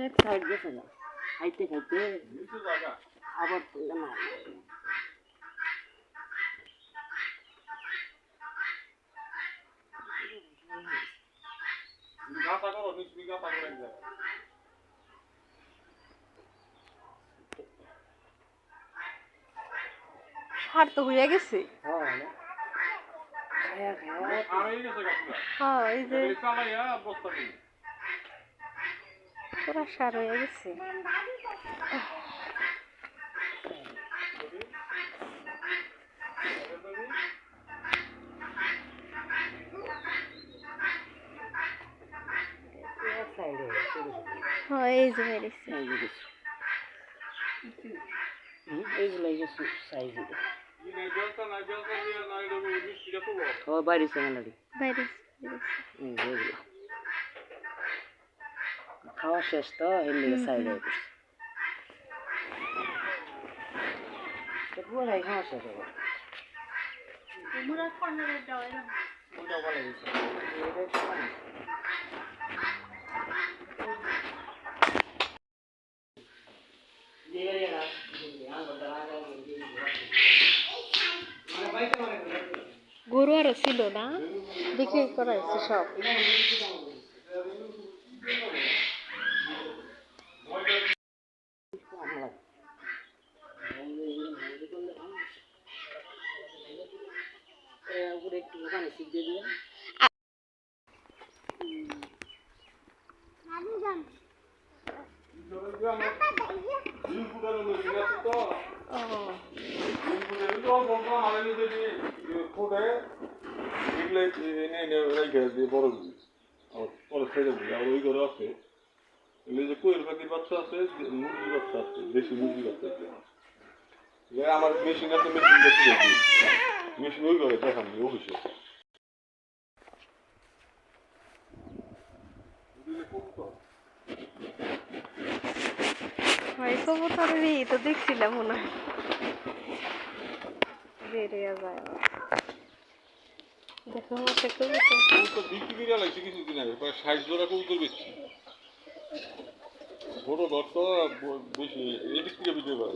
এক সাইড গেছে না খাইতে খাইতে আবার না সার তো হয়ে গেছে। হ্যাঁ এই যে পুরা সার হয়ে গেছে। হ্যাঁ এই যে বেরিয়েছে। এইগুলো গেছে সাইজ ও বাইরে সেমানারি বাইরে খাওয়া শেষ তো এর লিগে সাইড হয়ে গেছে পুরাই খাওয়া শেষ হবে ওটা ভালো হয়েছে গরু আরো ছিল না, বিক্রি করা হয়েছে সব। একটু ওখানে শিখিয়ে দিয়ে বাচ্চা আছে, মুরগির বাচ্চা আছে, দেশি মুরগির বাচ্চা আছে। আমার মেশিন আছে, মেশিন দেখতে মেশিন ওই করে দেখান অফিসে। কবুতরেরই তো দেখছিলাম মনে হয় বেরিয়ে যায়। দেখো হচ্ছে কবুতর বিক্রি করে লাগছে কিছুদিন আগে, প্রায় ৬০ জোড়া কবুতর বেচছি। বড় দর তো বেশি এদিক থেকে বিক্রি করে।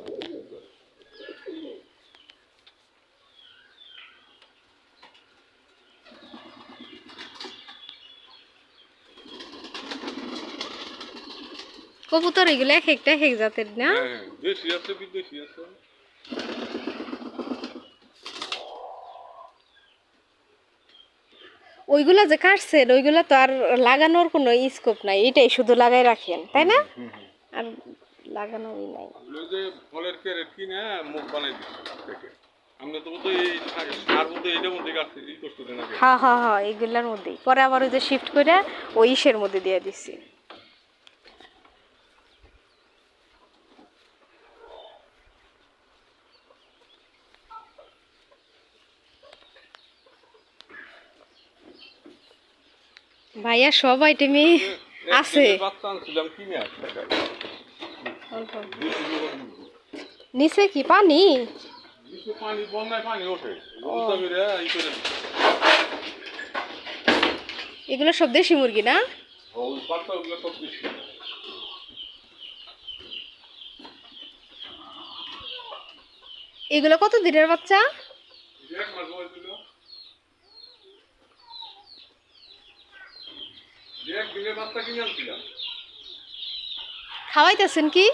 কবুতর এগুলো এক একটা এক জাতের না? দেশি আছে, বিদেশি আছে। ওইগুলা যে কাটছেন ওইগুলা তো আর লাগানোর কোনো স্কোপ নাই, এটাই শুধু লাগাই রাখেন তাই না? আর লাগানোই নাই। যে ফলের ক্যারেট কিনে মুখ বানাই দিচ্ছে। আমরা তো এই সার মধ্যে এটার মধ্যে গাছে ই করতে দেন আগে। হ্যাঁ হ্যাঁ হ্যাঁ এইগুলার মধ্যেই পরে আবার ওই যে শিফট করে ওই ইসের মধ্যে দিয়ে দিচ্ছি। ভাইয়া সব আইটেমই আছে। নিচে কি পানি? এগুলো সব দেশি মুরগি না? এগুলো কত দিনের বাচ্চা? খাওয়াইতেছেন কি?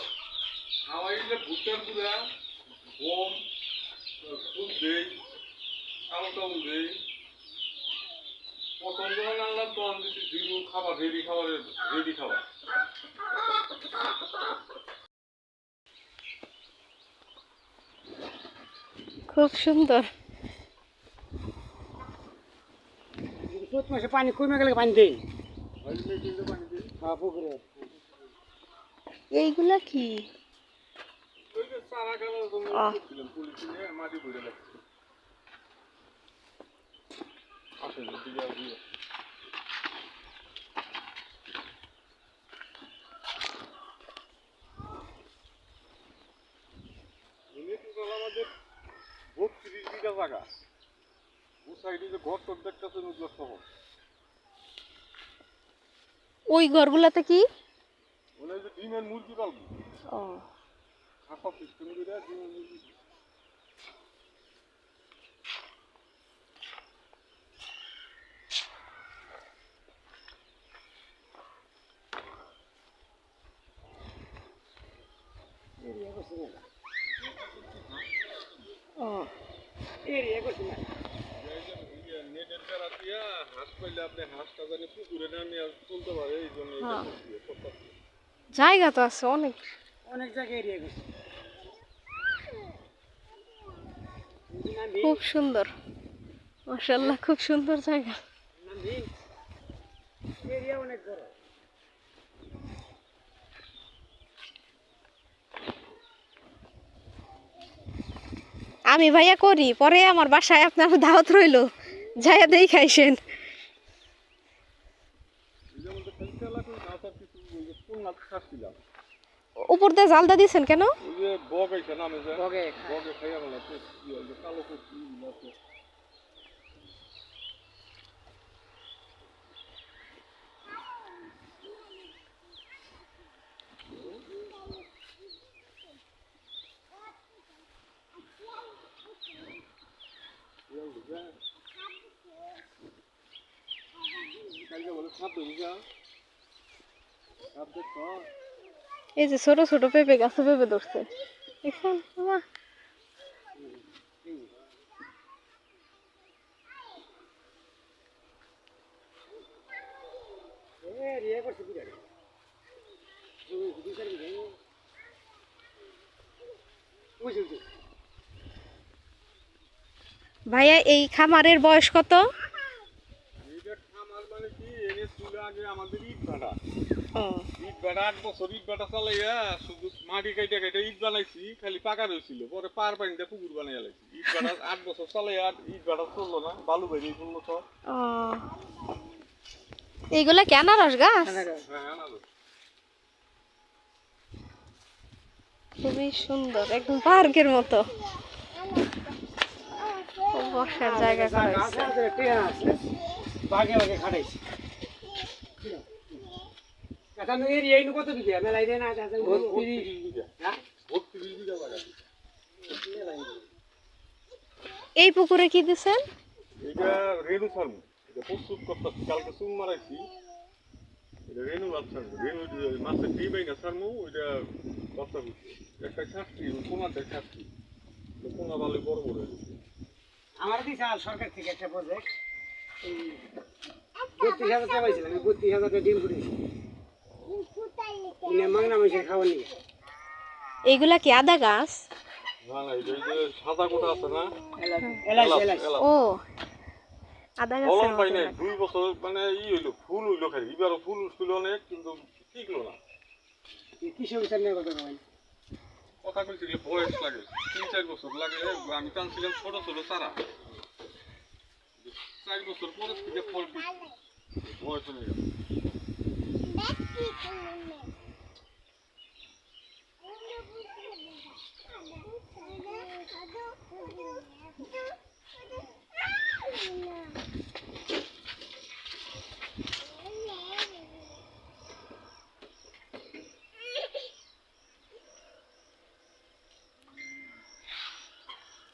খুব সুন্দর। মাসে পানি কমে গেলে পানি দেই পুকুরে। এইগুলা কি? আমাদের ৩২ বিঘা জায়গা, ও সাইডে যে ঘর টর দেখতেছেন ওগুলো সহ। ওই ঘরগুলাতে কি? ওই যে ডিমের মুরগি পালবো ও খাসা সিস্টেম করে ডিমের মুরগি ও নেটের বেড়া দিয়া হাঁস পাইলে আপনি হাঁসটা জানি পুকুরে নামিয়ে তুলতে পারে এই জন্য এটা হ্যাঁ। করছি। জায়গা তো আছে অনেক। অনেক জায়গায় এরিয়া গেছে খুব সুন্দর, মাশাআল্লাহ, খুব সুন্দর জায়গা। এরিয়া অনেক বড়। আমি ভাইয়া করি, পরে আমার বাসায় আপনার দাওয়াত রইলো, যাইয়া দেই খাইছেন। যেমন তো খেলতে লাগলো না সব কিছু ওই যে কোন মাছ খাচ্ছিলাম উপর দিয়ে জালদা দিছেন কেন? ওই যে বগ আইছে নামে যে বগে বগে খাইয়া বলা তো ওই যে কালো কুচি আছে কালকে বলে সাপ ধরি যা সাপ দেখো এই যে ছোট ছোট পেঁপে গাছে পেঁপে ধরছে, দেখছেন বাবা? এরিয়া করছে বিরাট বুঝলি ভাইয়া এই খামারের বয়স কত? এইটা খামার মানে কি এনে ছিল আগে আমাদের ইট ভাড়া ও ইট ভাড়া 8 বছর ইট ভাড়া চালাইয়া শুধু মাটি কাইটা কাইটা ইট বানাইছি খালি পাকা রইছিল পরে পার পাইন্দা পুকুর বানাইয়া লাইছি ইট ভাড়া 8 বছর চালাইয়া ইট ভাড়া চললো না বালু বাইরে চললো সব ও, এইগুলা কি আনারস গাছ? হ্যাঁ আনালো খুবই সুন্দর, একদম পার্কের মতো। খুব বসার জায়গা করা হয়েছে। বাগে বাগে খাটাইছি এখন এরিয়া কত বিঘা মেলাই দেয় না 32 বিঘা হ্যাঁ 32 বিঘা জায়গা এই পুকুরে কি দিছেন? এটা রেণু ফার্ম এটা প্রস্তুত করতেছি কালকে চুন মারাইছি এটা রেণু ফার্ম রেণু মাছের ডিম না ফার্মও ওইটা বাচ্চা হচ্ছে একটা ছাড়ছি কোনাতে ছাড়ছি কোনা ভালো বড় বড় হয়েছে আমার দিছে আর সরকার থেকে একটা প্রজেক্ট এই 32,000 টাকা পাইছিলাম 32,000 টাকা ডিম ফুটেছি মাংনা মাসে খাওয়া নিয়ে এইগুলা কি আদা গাছ? না না এটা এই যে সাদা কোটা আছে না এলাচ এলাচ এলাচ। ও আদা গাছ। ফলন পাই নাই 2 বছর মানে হইলো ফুল হইলো খালি এবারও ফুল ছিল অনেক কিন্তু টিকলো না কিসে বিচার নিয়ে কথা কই কথা কইছিল বয়স লাগে 3-4 বছর লাগে আমি টানছিলাম ছোট ছোট চারা 4 বছর পরে থেকে ফল বয়স হয়ে গেল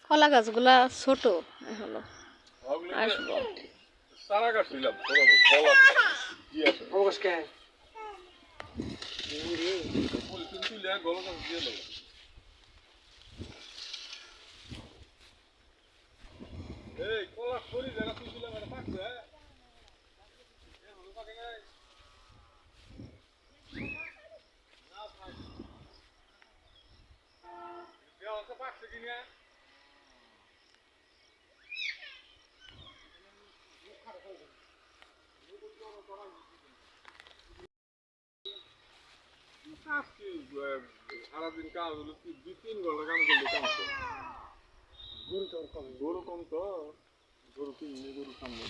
কলা গাছগুলা ছোট এখনো, আসবো। চারা গাছছিলাম ফল আছে কি আছে অবশ্যই ফুল তুলে গলা গাছ দিয়ে দেবো এই কলা খড়ি জায়গা তুলছিলাম এটা পাকছে এখনো পাকে নাই না পাক দেওয়া পাকছে কিনা সারাদিন কাজ হলো 2-3 ঘন্টা কাম করলে কাম করে গরু কম তো গরু কিনলে গরু সামনে